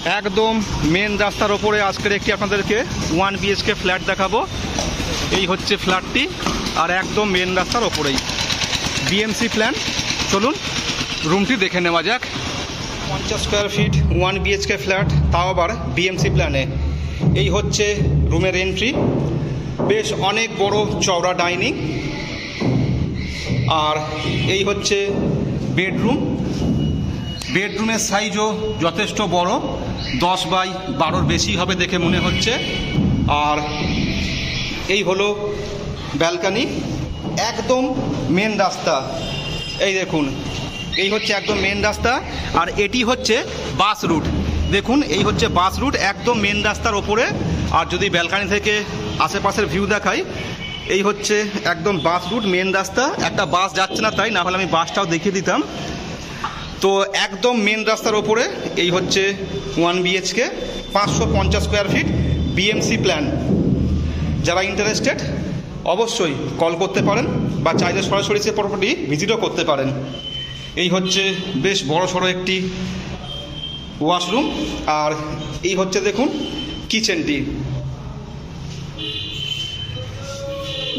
একদম মেন রাস্তার ওপরে আজকের একটি আপনাদেরকে 1 BHK ফ্ল্যাট দেখাবো। এই হচ্ছে ফ্ল্যাটটি, আর একদম মেন রাস্তার ওপরেই বিএমসি প্ল্যান। চলুন রুমটি দেখে নেওয়া যাক। 50 স্কোয়ার ফিট 1 BHK ফ্ল্যাট, তাও আবার বিএমসি প্ল্যানে। এই হচ্ছে রুমের এন্ট্রি। বেশ অনেক বড় চওড়া ডাইনিং, আর এই হচ্ছে বেডরুম। বেডরুমের সাইজও যথেষ্ট বড়, 10 বাই 12 বেশি হবে দেখে মনে হচ্ছে। আর এই হলো ব্যালকানি, একদম মেন রাস্তা। এই দেখুন, এই হচ্ছে একদম মেন রাস্তা, আর এটি হচ্ছে বাস রুট। দেখুন, এই হচ্ছে বাস রুট একদম মেন রাস্তার ওপরে। আর যদি ব্যালকানি থেকে আশেপাশের ভিউ দেখাই, এই হচ্ছে একদম বাস রুট, মেন রাস্তা। একটা বাস যাচ্ছে না তাই, না হলে আমি বাসটাও দেখিয়ে দিতাম। তো একদম মেন রাস্তার ওপরে এই হচ্ছে 1 BHK 550 square feet BMC plan. যারা ইন্টারেস্টেড অবশ্যই কল করতে পারেন, বা চাইলে সরাসরি সে প্রপার্টি ভিজিটও করতে পারেন। এই হচ্ছে বেশ বড় সড়ো একটি ওয়াশরুম, আর এই হচ্ছে দেখুন কিচেনটি।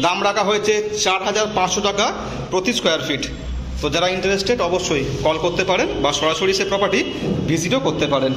দাম রাখা হয়েছে 4,500 টাকা প্রতি স্কোয়ার ফিট। তো যারা ইন্টারেস্টেড অবশ্যই কল করতে পারেন, বা সরাসরি সে প্রপার্টি ভিজিটও করতে পারেন।